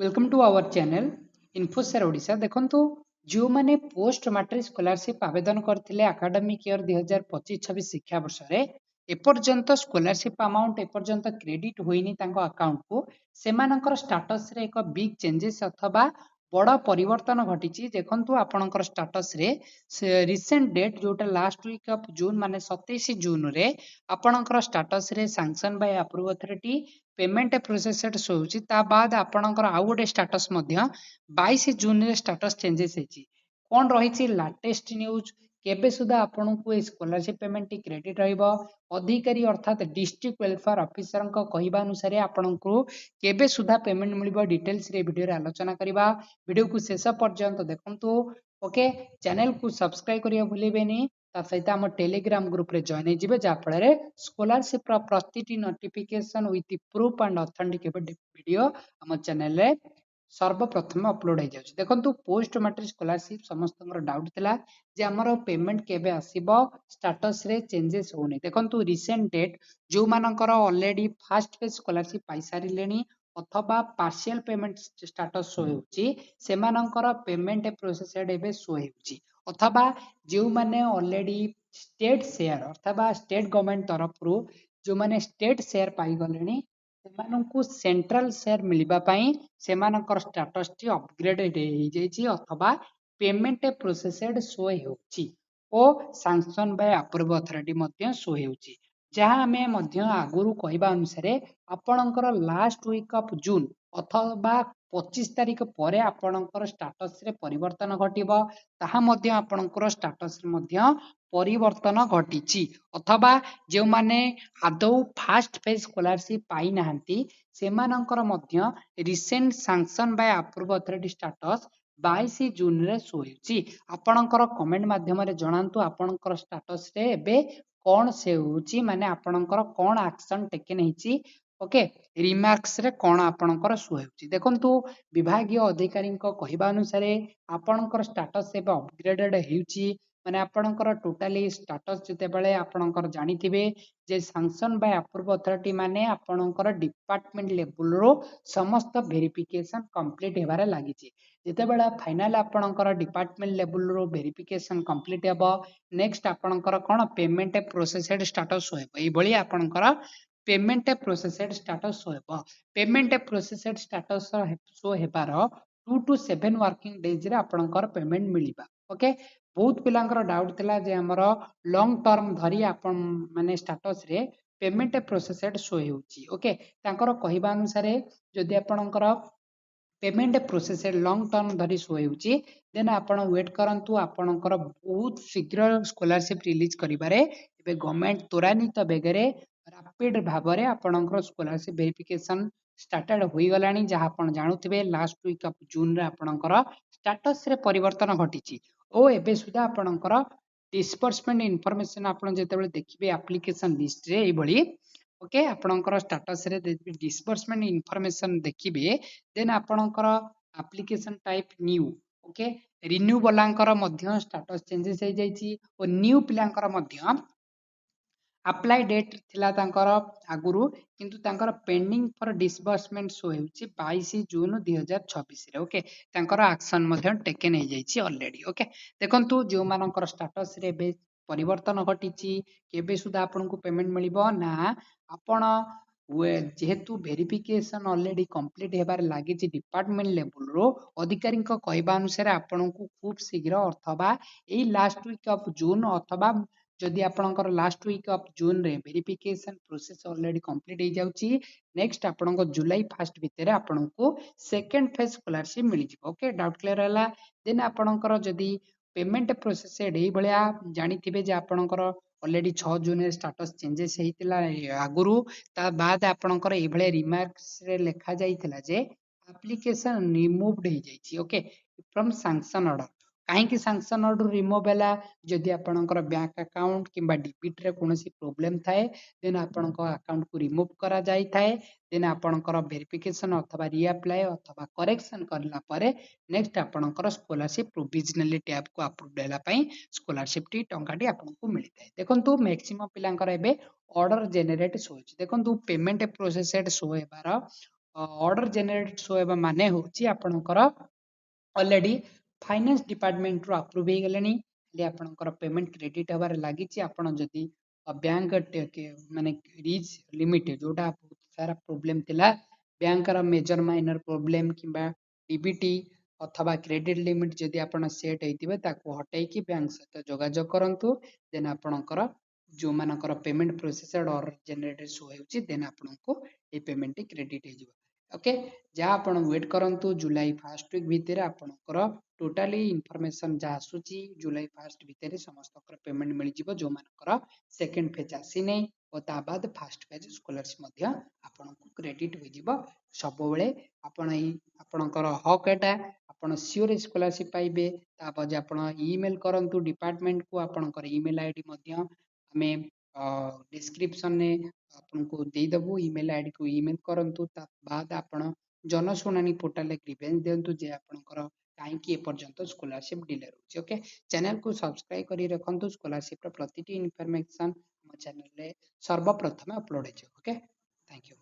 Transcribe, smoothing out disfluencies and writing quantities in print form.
Welcome to our channel इन्फोसेर ओडिशा देखंतु जो माने पोस्ट मैट्रिक स्कॉलरशिप आवेदन करथिले एकेडमिक ईयर 2025-26 शिक्षा वर्ष रे एपर्यंत स्कॉलरशिप अमाउंट एपर्यंत क्रेडिट होइनी तांको अकाउंट को सेमानकर स्टेटस रे एक बिग चेंजेस अथवा बड़ परिवर्तन घटिची देखंतु आपणकर स्टेटस रे रिसेंट डेट जोटा लास्ट वीक ऑफ जून माने 27 जून रे आपणकर स्टेटस रे sanction by approve authority payment processed show होची ता बाद आपणकर आउ गोटे स्टेटस मध्य 22 जून रे स्टेटस चेंजेस हेची कोन रहिची लेटेस्ट न्यूज केबे सुधा आपनकु ए स्कॉलरशिप पेमेंट टी क्रेडिट रहइबो अधिकारी अर्थात डिस्ट्रिक्ट वेलफेयर ऑफिसर को कहिबा अनुसार आपनकु केबे सुधा पेमेंट मिलिबो डिटेल्स रे वीडियो रे आलोचना करिबा वीडियो को शेष पर्यंत देखंतु ओके चैनल को सब्सक्राइब करिया भूलिबेनी ता सहित आम टेलीग्राम ग्रुप रे जॉइन होइजिबे जा फल स्कॉलरशिप प्रतिटी notification with proof and authenticated video आम चैनल रे सर्वप्रथम अपलोड हो जाउछि देखंतु पोस्ट मैट्रिक स्कॉलरशिप समस्त डाउट थिला जे हमर पेमेंट केबे आसीबो स्टेटस रे चेंजेस होनी देखंतु रिसेंट डेट जो मानकर ऑलरेडी फर्स्ट फेज स्कॉलरशिप पाई सारिलेनी अथवा पार्शियल पेमेंट स्टेटस शो होउछि सेमानकर पेमेंट प्रोसेसड एबे शो होउछि अथवा जो माने ऑलरेडी स्टेट शेयर अथवा स्टेट गवर्नमेंट तरफ रु जो माने स्टेट शेयर पाई गलेनी सेमानंकु सेंट्रल शेयर मिलिबा पई सेमानकर स्टेटस टी अपग्रेडेड हो जाइछि अथवा पेमेंट प्रोसेसड शो होउछि ओ सैंक्शन बाय अप्रूव अथॉरिटी मध्य शो होउछि जहाँ आमे मध्य आगुरु कहबा अनुसार आपणकर लास्ट वीक ऑफ जून अथवा 25 तारिख परे आपणकर स्टेटस रे परिवर्तन घटिबो ताहा मध्य आपणकर स्टेटस रे मध्य परिवर्तन घटिछि अथवा जो माने आदौ फास्ट फेज स्कॉलरशिप पाई नाहंती सेमानकर मध्य recent sanction by approve authority status 22 June रे शो होउछि आपणकर कमेंट माध्यम रे जणांतु आपणकर स्टेटस रे एबे कोन से होउछि माने आपणकर कोन एक्शन टेकन हेछि ओके रिमार्क्स रे कोन आपणकर शो होउछि देखंतु विभागीय अधिकारी को कहबा अनुसार आपणकर स्टेटस एबे अपग्रेडेड हेउछि माने आपणकर टोटली स्टेटस जते बेले आपणकर जानिथिबे जे सैंक्शन बाय अप्रूव अथॉरिटी माने आपणकर डिपार्टमेंट लेवल रो समस्त वेरिफिकेशन कंप्लीट हेबारे लागिछि जते बेले फाइनल आपणकर डिपार्टमेंट लेवल रो वेरिफिकेशन कंप्लीट हेबो नेक्स्ट आपणकर कोन पेमेंट प्रोसेसड स्टेटस होइबो एई भली आपणकर पेमेंट प्रोसेसड स्टेटस होइबो पेमेंट प्रोसेसड स्टेटस शो हेबार 2 to 7 वर्किंग डेज रे आपणकर पेमेंट मिलिबा ओके बहुत पिलांकर डाउट थिला जे हमर लॉन्ग टर्म धरी आपण माने स्टेटस रे पेमेंट प्रोसेसड शो हेउची ओके तांकर कहिबा अनुसार जदि आपणकर पेमेंट प्रोसेसड लॉन्ग टर्म धरी शो हेउची देन आपण वेट करंतु आपणकर बहुत शीघ्र स्कॉलरशिप रिलीज करिबारे एबे गवर्नमेंट त्वरान्वित बेगरे रैपिड भाबरे आपणकर स्कॉलरशिप वेरिफिकेशन स्टार्टेड होई गलानी जहा आपण जानुथिबे लास्ट वीक ऑफ जून रे आपणकर स्टेटस रे परिवर्तन घटिची ओ एबे सुधा आपणकर डिस्बर्समेंट इन्फॉर्मेशन आपण जेतेबेले देखिबे एप्लीकेशन लिस्ट रे एई भली ओके आपणकर स्टेटस रे डिस्बर्समेंट इन्फॉर्मेशन देखिबे देन आपणकर application type new okay renew बलांकर मध्य स्टेटस चेंजेस हो जाइछि और न्यू पिलांकर मध्य अप्लाई डेट थिला तांकर आगुरु किंतु तांकर पेंडिंग फॉर डिस्बर्समेंट शो हेउछि 22 जून 2026 रे ओके तांकर एक्शन मध्य टेकन हो जाइछि ऑलरेडी ओके देखंतु जो मानकर स्टेटस रे बे परिवर्तन घटिछि केबे सुधा आपनको पेमेंट मिलिबो ना आपण जेहेतु वेरिफिकेशन ऑलरेडी कंप्लीट हेबार लागिछि डिपार्टमेंट लेवल रो अधिकारी को कहबा अनुसार आपनको खूब शीघ्र अथवा एई लास्ट वीक ऑफ जून अथवा जदि आपणकर लास्ट वीक ऑफ जून रे वेरिफिकेशन प्रोसेस ऑलरेडी कंप्लीट हो जाउछि नेक्स्ट आपणको जुलाई फर्स्ट भितर आपणको सेकंड फेज स्कॉलरशिप मिलि जिवो ओके डाउट क्लियर हला देन आपणकर जदि पेमेंट प्रोसेस एई भलिया जानिथिबे जे आपणकर ऑलरेडी 6 जून रे स्टेटस चेंजेस हेतिला आगुरु ता बाद आपणकर एई भलिया रिमार्क्स रे लेखा जाइथिला जे एप्लीकेशन रिमूव्ड हो जाइछि ओके फ्रॉम सैंक्शन ऑर्डर काहे कि सैंक्शन ऑर्डर रिमूव होला जदि आपणकर बैंक अकाउंट किंबा डिबिट रे कोनोसी प्रॉब्लम थाए देन आपणकर अकाउंट को रिमूव करा जाई थाए देन आपणकर वेरिफिकेशन अथवा रीअप्लाई अथवा करेक्शन करला परे नेक्स्ट आपणकर स्कॉलरशिप प्रोविजनली टैब को अप्रूव देला पई स्कॉलरशिप टी टंकाटी आपनको मिलि थाए देखंतु मैक्सिमम पिलांकर एबे ऑर्डर जनरेट होछि देखंतु पेमेंट प्रोसेसड शो हेबार ऑर्डर जनरेट शो एबा माने होची आपणकर ऑलरेडी फाइनेंस डिपार्टमेंट रो अप्रूव हे गलेनी खाली आपणकर पेमेंट क्रेडिट हबार लागिची आपण जदी बैंक माने रीच लिमिट जोटा बहुत सारा प्रॉब्लम थिला बैंक रा मेजर माइनर प्रॉब्लम किबा डीबीटी अथवा क्रेडिट लिमिट जदी आपण सेट हेतिबे ताको हटाई कि बैंक सहित जोगाजोग करंतु देन आपणकर जो मानकर payment processor order generated show हेउची देन आपनको ए पेमेंट क्रेडिट हे जिवो ओके जा आपण वेट करंतु जुलाई फर्स्ट वीक भितर आपणकर टोटाली इनफॉरमेशन जा आसुची जुलाई फर्स्ट भितर समस्त पेमेंट मिल जिवो जो मानकर सेकंड फेज आसी नै और ता बाद फर्स्ट फेज स्कॉलरशिप मध्य आपनको क्रेडिट हो जिवो सब बेले आपण आपणकर हक एटा आपण सियोर स्कॉलरशिप पाइबे ता बाद आपण ईमेल करंतु डिपार्टमेंट को आपणकर ईमेल आईडी मध्य हमें डिस्क्रिप्शन ने आपको देदेबू ईमेल आईडी को ईमेल करंतु ता बाद आपण जनशुणानी पोर्टल ग्रीवेंस दियंतु जे आपणकर काईकि एपर्यंत स्कॉलरशिप डिले रोचे ओके चैनल को सब्सक्राइब करी रखंतु स्कॉलरशिप प्रतिटी इनफॉरमेशन हम चैनल रे सर्वप्रथम अपलोड हे ओके थैंक यू।